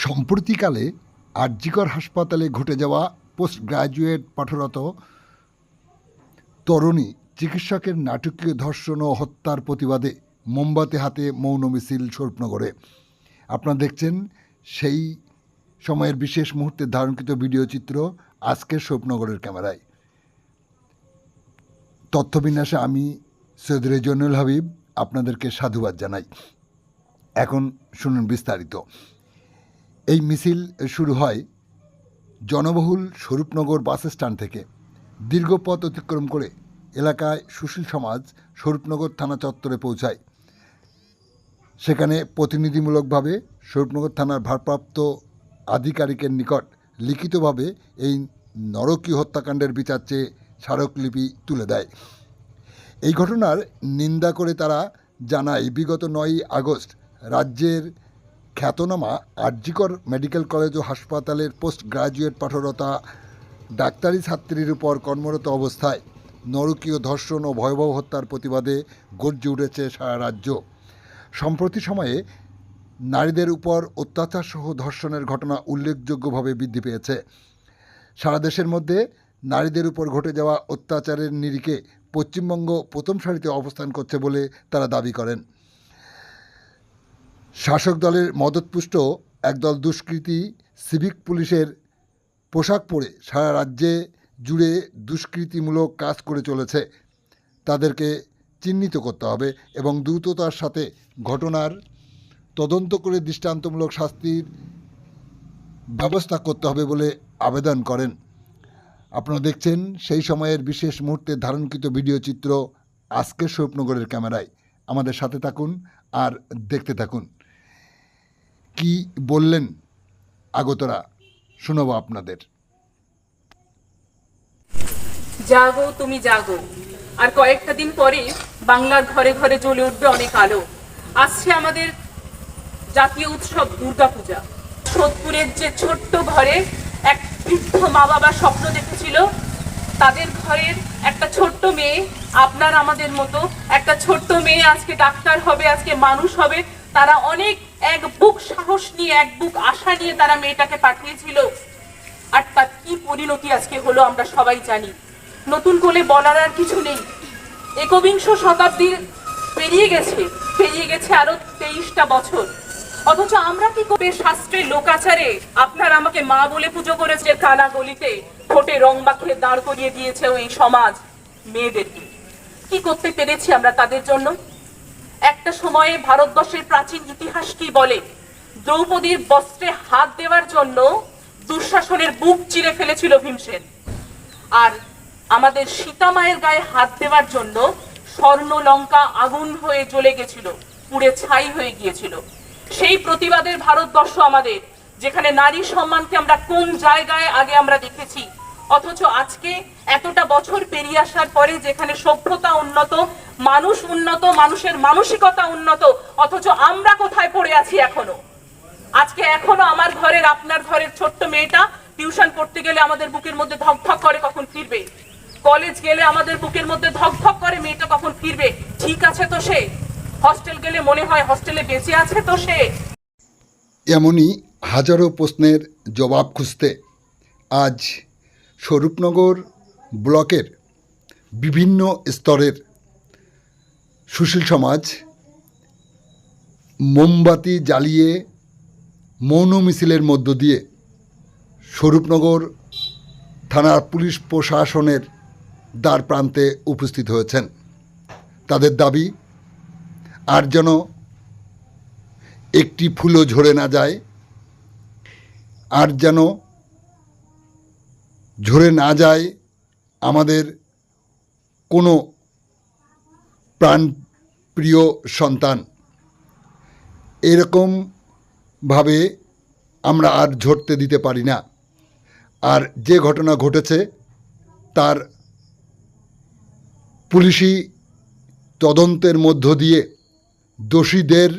সম্প্রতিকালে আরজিকর হাসপাতালে ঘটে যাওয়া পোস্ট গ্র্যাজুয়েট পাঠরত তরুণী চিকিৎসকের নাটকীয় ধর্ষণ ও হত্যার প্রতিবাদে মোমবাতি হাতে মৌন মিছিল স্বরূপনগরে। আপনারা দেখছেন সেই সময়ের বিশেষ মুহূর্তে ধারণকৃত ভিডিও চিত্র আজকের স্বরূপনগরের ক্যামেরায়। তথ্যবিন্যাসে আমি সৈয়দ রেজওয়ানুল হাবিব আপনাদেরকে সাধুবাদ জানাই। এখন শুনুন বিস্তারিত। এই মিছিল শুরু হয় জনবহুল স্বরূপনগর বাস স্ট্যান্ড থেকে। দীর্ঘ পথ অতিক্রম করে এলাকায় সুশীল সমাজ স্বরূপনগর থানা চত্বরে পৌঁছায়। সেখানে প্রতিনিধিমূলকভাবে স্বরূপনগর থানার ভারপ্রাপ্ত আধিকারিকের নিকট লিখিতভাবে এই নরকীয় হত্যাকাণ্ডের বিচার চেয়ে স্মারকলিপি তুলে দেয়। এই ঘটনার নিন্দা করে তারা জানায়, বিগত 9ই আগস্ট রাজ্যের খ্যাতনামা আরজিকর মেডিকেল কলেজ ও হাসপাতালের পোস্ট গ্র্যাজুয়েট পাঠরতা ডাক্তারি ছাত্রীর উপর কর্মরত অবস্থায় নরকীয় ধর্ষণ ও ভয়াবহ হত্যার প্রতিবাদে গর্জে উঠেছে সারা রাজ্য। সম্প্রতি সময়ে নারীদের উপর অত্যাচারসহ ধর্ষণের ঘটনা উল্লেখযোগ্যভাবে বৃদ্ধি পেয়েছে। সারা দেশের মধ্যে নারীদের উপর ঘটে যাওয়া অত্যাচারের নিরিখে পশ্চিমবঙ্গ প্রথম সারিতে অবস্থান করছে বলে তারা দাবি করেন। শাসক দলের মদতপুষ্ট একদল দুষ্কৃতী সিভিক পুলিশের পোশাক পরে সারা রাজ্যে জুড়ে দুষ্কৃতিমূলক কাজ করে চলেছে। তাদেরকে চিহ্নিত করতে হবে এবং দ্রুততার সাথে ঘটনার তদন্ত করে দৃষ্টান্তমূলক শাস্তির ব্যবস্থা করতে হবে বলে আবেদন করেন। আপনারা দেখছেন সেই সময়ের বিশেষ মুহূর্তে ধারণকৃত ভিডিও চিত্র আজকের স্বরূপনগরের ক্যামেরায়। আমাদের সাথে থাকুন আর দেখতে থাকুন। কি বললেন আগতরা শোনাবো আপনাদের। জাগো তুমি জাগো, আর কয়েকটা দিন পরে বাংলার ঘরে ঘরে জ্বলে উঠবে অনেক আলো। আসছে আমাদের জাতীয় উৎসব দুর্গাপূজা। সোদপুরের যে ছোট্ট ঘরে এক বৃদ্ধ মা বাবা স্বপ্ন দেখেছিল, তাদের ঘরের একটা ছোট্ট মেয়ে, আপনার আমাদের মতো একটা ছোট্ট মেয়ে আজকে ডাক্তার হবে, আজকে মানুষ হবে। তারা অনেক এক বুক সাহস নিয়ে, এক বুক আশা নিয়ে তারা মেয়েটাকে পাঠিয়েছিল। আর তার কি পরিণতি আজকে হলো আমরা সবাই জানি। নতুন করে বলার আর কিছু নেই। একবিংশ শতাব্দীর পেরিয়ে গেছে আরো 23টা বছর। অথচ আমরা কি করে শাস্ত্রের লোকাচারে আপনার আমাকে মা বলে পুজো করেছে, কানা গলিতে ঠোঁটে রং মাখিয়ে দাঁড় করিয়ে দিয়েছে ওই সমাজ মেয়েদেরকে। কি করতে পেরেছি আমরা তাদের জন্য? একটা সময়ে ভারতবর্ষের প্রাচীন ইতিহাস কি বলে, দ্রৌপদীর বস্ত্রে হাত দেওয়ার জন্য দুঃশাসনের বুক চিরে ফেলেছিল ভীমসেন। আর আমাদের সীতা মায়ের গায়ে হাত দেওয়ার জন্য স্বর্ণ লঙ্কা আগুন হয়ে জ্বলে গেছিল, পুড়ে ছাই হয়ে গিয়েছিল। সেই প্রতিবাদের ভারতবর্ষ আমাদের, যেখানে নারী সম্মানকে আমরা কোন জায়গায় আগে আমরা দেখেছি। অথচ আজকে এতটা বছর পেরিয়ে আসার পরে যেখানে সভ্যতা উন্নত, মানুষ উন্নত, মানুষের মানসিকতা উন্নত, অথচ আমরা কোথায় পড়ে আছি এখনো। আজকে এখনো আমার ঘরের, আপনার ঘরের ছোট্ট মেয়েটা টিউশন পড়তে গেলে আমাদের বুকের মধ্যে ধকধক করে কখন ফিরবে, কলেজ গেলে আমাদের বুকের মধ্যে ধকধক করে মেয়েটা কখন ফিরবে। ঠিক আছে তো সে? হস্টেল গেলে মনে হয় হস্টেলে বেঁচে আছে তো সে? এমনই হাজারো প্রশ্নের জবাব খুঁজতে আজ স্বরূপনগর ব্লকের বিভিন্ন স্তরের সুশীল সমাজ মোমবাতি জ্বালিয়ে মৌন মিছিলের মধ্য দিয়ে স্বরূপনগর থানার পুলিশ প্রশাসনের দ্বার প্রান্তে উপস্থিত হয়েছেন। তাদের দাবি, আর যেন একটি ফুলও ঝরে না যায়, আর যেন ঝরে না যায় আমাদের কোনো প্রাণপ্রিয় সন্তান। এরকমভাবে আমরা আর ঝরতে দিতে পারি না। আর যে ঘটনা ঘটেছে তার পুলিশি তদন্তের মধ্য দিয়ে দোষীদের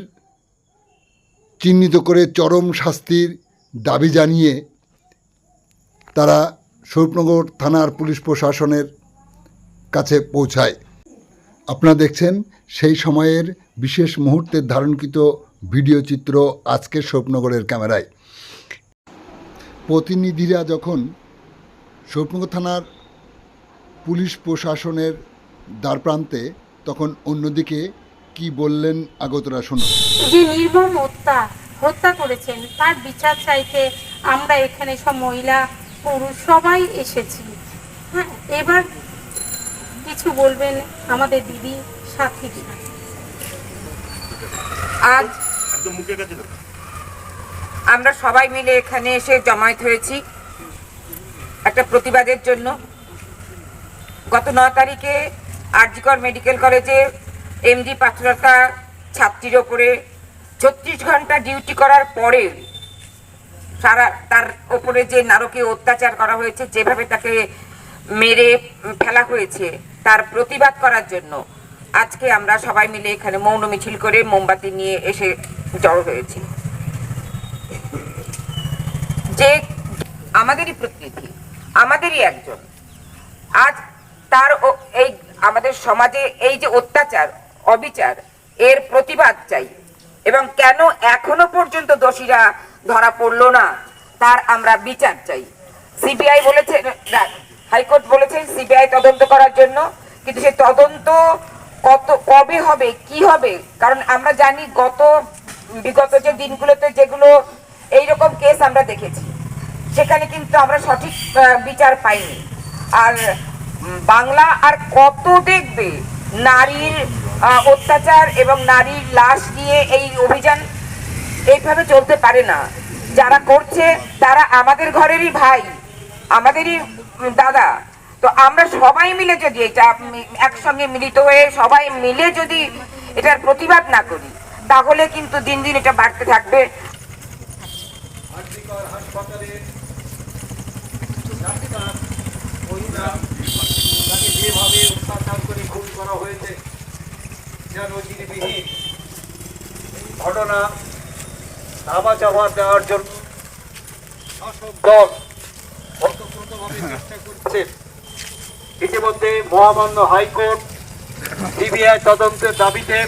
চিহ্নিত করে চরম শাস্তির দাবি জানিয়ে তারা স্বরূপনগর থানার পুলিশ প্রশাসনের কাছে পৌঁছায়। আপনারা দেখছেন সেই সময়ের বিশেষ মুহূর্তের ধারণকৃত ভিডিও চিত্র আজকের স্বরূপনগরের ক্যামেরায়। প্রতিনিধিরা যখন শরীফনগর থানার পুলিশ প্রশাসনের দ্বারপ্রান্তে, তখন অন্যদিকে কি বললেন আগতরা শুনুন। যে নির্মম হত্যা করেছেন তার বিচার চাইতে আমরা এখানে সব মহিলা পুরুষ সবাই এসেছি। হ্যাঁ, এবার কিছু বলবেন আমাদের দিদি সাথী দিদি। আজ আমরা সবাই মিলে এখানে এসে জমায়েত হয়েছি একটা প্রতিবাদের জন্য। গত 9 তারিখে আরজিকর মেডিকেল কলেজে এমডি পাত্রতা ছাত্রীর ওপরে 36 ঘন্টা ডিউটি করার পরে তার ওপরে যে নারকীয় অত্যাচার করা হয়েছে, যেভাবে তাকে মেরে ফেলা হয়েছে, তার প্রতিবাদ করার জন্য আজকে আমরা সবাই মিলে এখানে মৌন মিছিল করে মোমবাতি নিয়ে এসে জড়ো হয়েছি। যে আমাদেরই প্রতিনিধি, আমাদেরই একজন, আজ তার এই আমাদের সমাজে এই যে অত্যাচার অবিচার, এর প্রতিবাদ চাই এবং কেন এখনো পর্যন্ত দোষীরা ধরা পড়লো না তার আমরা বিচার চাই। সিবিআই বলেছে, হাইকোর্ট বলেছে সিবিআই তদন্ত করার জন্য, কিন্তু সেই তদন্ত কবে হবে, কি হবে? কারণ আমরা জানি বিগত যে দিনগুলোতে যেগুলো এইরকম কেস আমরা দেখেছি, সেখানে কিন্তু আমরা সঠিক বিচার পাইনি। আর বাংলা আর কত দেখবে নারীর অত্যাচার এবং নারীর লাশ নিয়ে এই অভিযান? এইভাবে চলতে পারে না। যারা করছে তারা আমাদের ঘরেরই ভাই, আমাদেরই দাদা। তো আমরা সবাই মিলে যদি এটা একসঙ্গে মিলিত হয়ে সবাই মিলে যদি এটার প্রতিবাদ না করি, তাহলে কিন্তু দিন দিন এটা বাড়তে থাকবে। যেভাবে অত্যাচার করে খুন করা হয়েছে, যেন জিনিসবিহীন ঘটনা ধামা চাপা দেওয়ার জন্য শাসক দল অতপ্রতভাবে চেষ্টা করছে। ইতিমধ্যে মহামান্য হাইকোর্ট সিবিআই তদন্তের দাবিতে